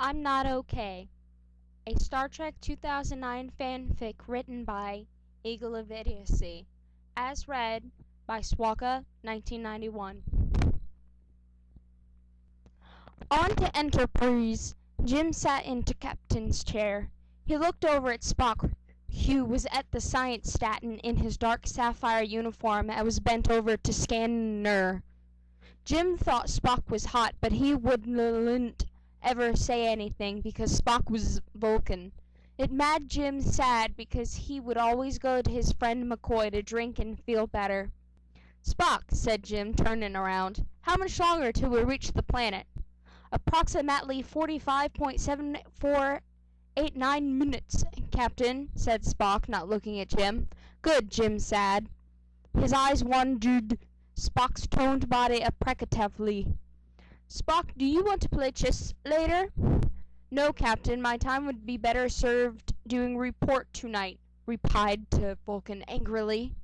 I'm Not Okay, a Star Trek 2009 fanfic written by Eagle of Idiocy, as read by Swaka 1991. On to Enterprise, Jim sat into Captain's chair. He looked over at Spock, who was at the science statin in his dark sapphire uniform and was bent over to scanner. Jim thought Spock was hot, but he wouldn't ever say anything because Spock was Vulcan. It made Jim sad because he would always go to his friend McCoy to drink and feel better. Spock, said Jim, turning around, how much longer till we reach the planet? Approximately 45.7489 minutes, Captain, said Spock, not looking at Jim. Good, Jim said. His eyes wandered Spock's toned body appreciatively. Spock, do you want to play chess later? No, Captain, my time would be better served doing report tonight, replied to Vulcan angrily.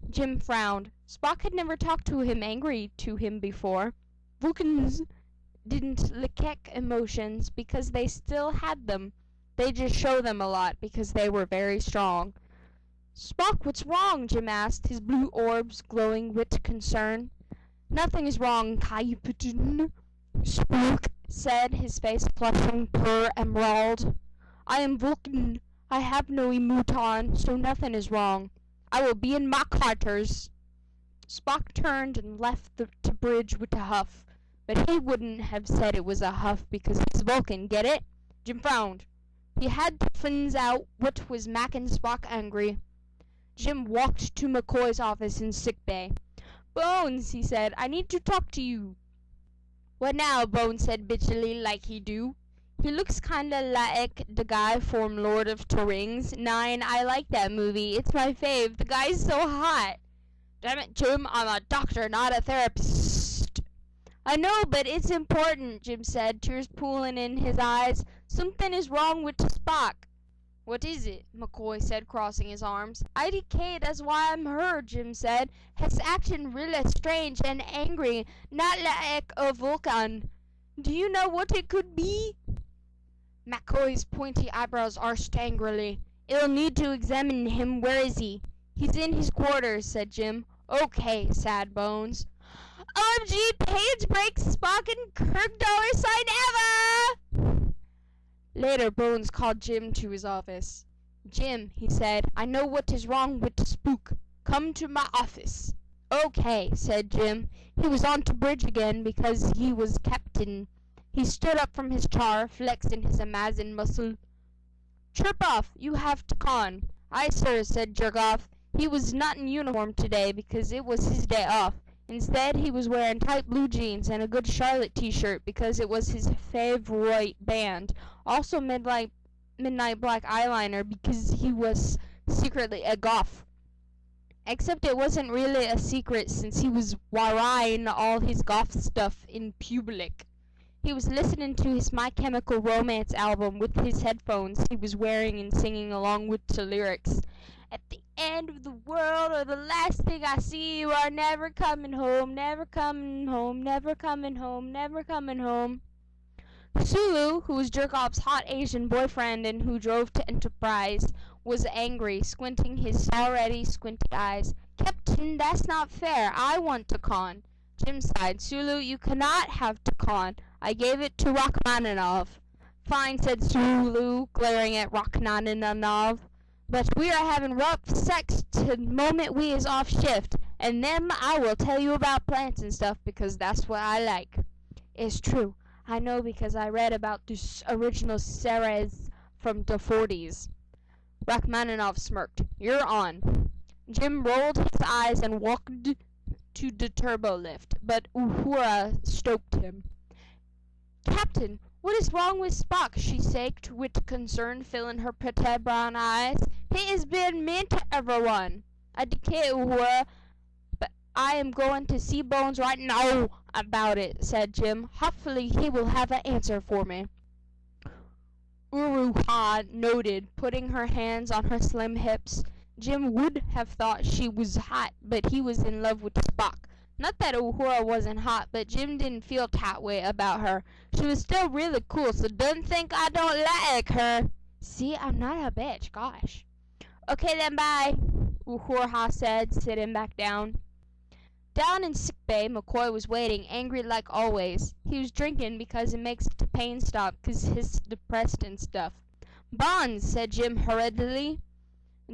Jim frowned. Spock had never talked to him angry to him before. Vulcans didn't lack emotions because they still had them. They just show them a lot because they were very strong. Spock, what's wrong? Jim asked, his blue orbs glowing with concern. Nothing is wrong, Captain, Spock said, his face flushing pure emerald. I am Vulcan. I have no emoton, so nothing is wrong. I will be in my quarters. Spock turned and left to bridge with a huff, but he wouldn't have said it was a huff because he's Vulcan, get it? Jim frowned. He had to find out what was making Spock angry. Jim walked to McCoy's office in sickbay. Bones, he said, I need to talk to you. What now? Bones said bitchily like he do. He looks kinda like the guy from Lord of the Rings. Nine, I like that movie. It's my fave. The guy's so hot. Damn it, Jim, I'm a doctor, not a therapist. I know, but it's important, Jim said, tears pooling in his eyes. Something is wrong with Spock. What is it? McCoy said, crossing his arms. IDK, that's why I'm her, Jim said. His action really strange and angry, not like a Vulcan. Do you know what it could be? McCoy's pointy eyebrows arched angrily. It'll need to examine him. Where is he? He's in his quarters, said Jim. Okay, sad Bones. OMG, page breaks Spock and Kirk $sign ever! Later, Bones called Jim to his office. Jim, he said, I know what is wrong with the spook. Come to my office. Okay, said Jim. He was on to bridge again because he was captain. He stood up from his chair, flexing his amazing muscle. Chirp off, you have to con. Aye, sir, said Jerkoff. He was not in uniform today because it was his day off. Instead, he was wearing tight blue jeans and a good Charlotte t-shirt because it was his favorite band. Also midnight black eyeliner because he was secretly a goth. Except it wasn't really a secret since he was wearing all his goth stuff in public. He was listening to his My Chemical Romance album with his headphones he was wearing and singing along with the lyrics. At the end of the world, or the last thing I see, you are never coming home, never coming home, never coming home, never coming home. Sulu, who was Jerkoff's hot Asian boyfriend and who drove to Enterprise, was angry, squinting his already squinted eyes. Captain, that's not fair. I want to con. Jim sighed. Sulu, you cannot have to con. I gave it to Rachmaninoff. Fine, said Sulu, glaring at Rachmaninoff. But we are having rough sex the moment we is off shift, and then I will tell you about plants and stuff because that's what I like. It's true. I know because I read about this original series from the 40s. Rachmaninoff smirked. You're on. Jim rolled his eyes and walked to the turbo lift, but Uhura stoked him. Captain, what is wrong with Spock? She said with concern filling her pretty brown eyes. He is being mean to everyone. I declare, Uhura, but I am going to see Bones right now about it, said Jim. Hopefully he will have an answer for me. Uruha noted, putting her hands on her slim hips. Jim would have thought she was hot, but he was in love with Spock. Not that Uhura wasn't hot, but Jim didn't feel that way about her. She was still really cool, so don't think I don't like her. See, I'm not a bitch, gosh. Okay then, bye, Uhura said, sitting back down. Down in sickbay, McCoy was waiting, angry like always. He was drinking because it makes the pain stop, 'cause he's depressed and stuff. Bonds, said Jim hurriedly.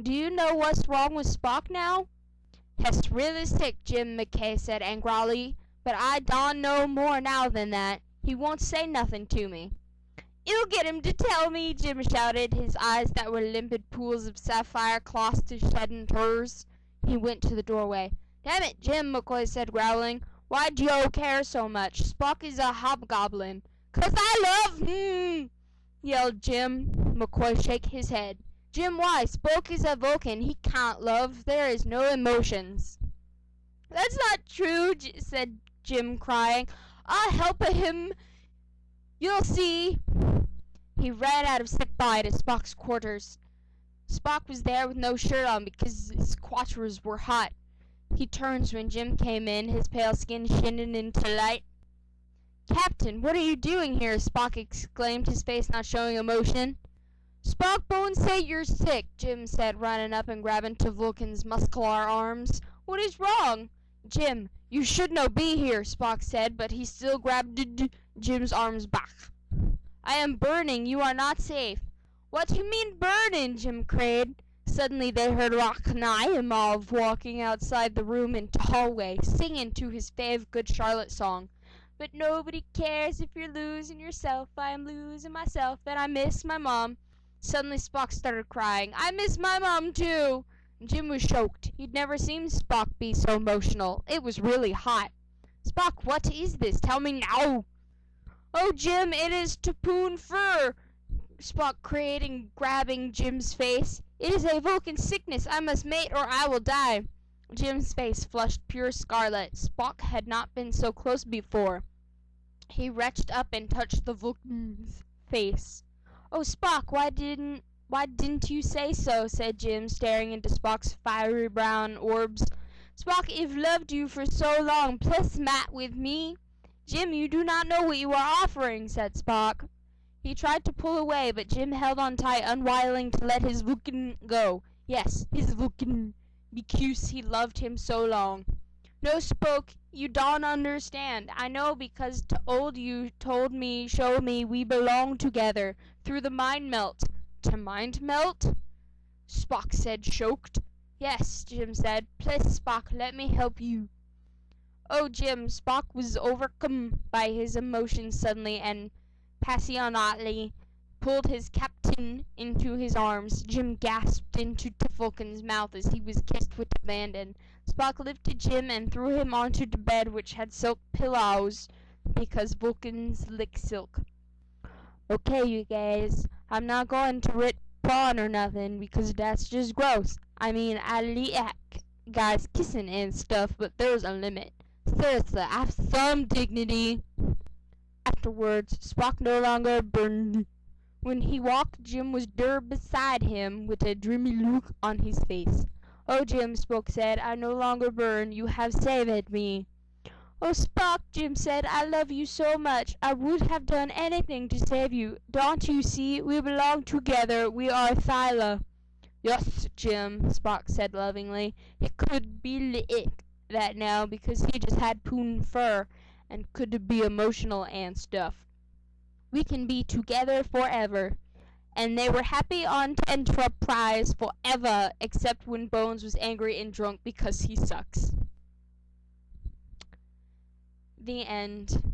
Do you know what's wrong with Spock now? He's really sick, Jim McKay said angrily, but I don't know more now than that. He won't say nothing to me. You get him to tell me, Jim shouted, his eyes that were limpid pools of sapphire cloth to shedding tears. He went to the doorway. Damn it, Jim, McCoy said, growling. Why do you care so much? Spock is a hobgoblin. 'Cause I love him, yelled Jim. McCoy shook his head. Jim, why? Spock is a Vulcan. He can't love. There is no emotions. That's not true, said Jim, crying. I'll help him. You'll see. He ran out of sick bay to Spock's quarters. Spock was there with no shirt on because his quarters were hot. He turns when Jim came in, his pale skin shining into light. Captain, what are you doing here? Spock exclaimed, his face not showing emotion. Spock Bones say you're sick, Jim said, running up and grabbing to Vulcan's muscular arms. What is wrong? Jim, you should no be here, Spock said, but he still grabbed Jim's arms back. I am burning. You are not safe. What do you mean burning? Jim cried. Suddenly they heard Rachmaninoff walking outside the room into the hallway, singing to his fave Good Charlotte song. But nobody cares if you're losing yourself. I am losing myself, and I miss my mom. Suddenly Spock started crying. I miss my mom too. Jim was choked. He'd never seen Spock be so emotional. It was really hot. Spock, what is this? Tell me now. Oh, Jim, it is Tapoon Fur, Spock cried, grabbing Jim's face. It is a Vulcan sickness. I must mate or I will die. Jim's face flushed pure scarlet. Spock had not been so close before. He reached up and touched the Vulcan's face. Oh, Spock, why didn't you say so? Said Jim, staring into Spock's fiery brown orbs. Spock, I've loved you for so long. Please mat with me. Jim, you do not know what you are offering, said Spock. He tried to pull away, but Jim held on tight, unwilling to let his Vulcan go. Yes, his Vulcan, because he loved him so long. No, Spock, you don't understand. I know because old you told me, show me we belong together, through the mind melt. To mind melt? Spock said, choked. Yes, Jim said. Please, Spock, let me help you. Oh, Jim, Spock was overcome by his emotions suddenly and passionately pulled his captain into his arms. Jim gasped into Vulcan's mouth as he was kissed with abandon. Spock lifted Jim and threw him onto the bed, which had silk pillows, because Vulcans lick silk. Okay, you guys, I'm not going to rip porn or nothing, because that's just gross. I mean, I like guys kissing and stuff, but there's a limit. Seriously, have some dignity. Afterwards, Spock no longer burned. When he walked, Jim was there beside him with a dreamy look on his face. Oh, Jim, Spock said, I no longer burn. You have saved me. Oh, Spock, Jim said, I love you so much. I would have done anything to save you. Don't you see? We belong together. We are Thyla. Yes, Jim, Spock said lovingly. It could be that now because he just had poon fur and could be emotional and stuff. We can be together forever. And they were happy on Enterprise forever, except when Bones was angry and drunk because he sucks. The end.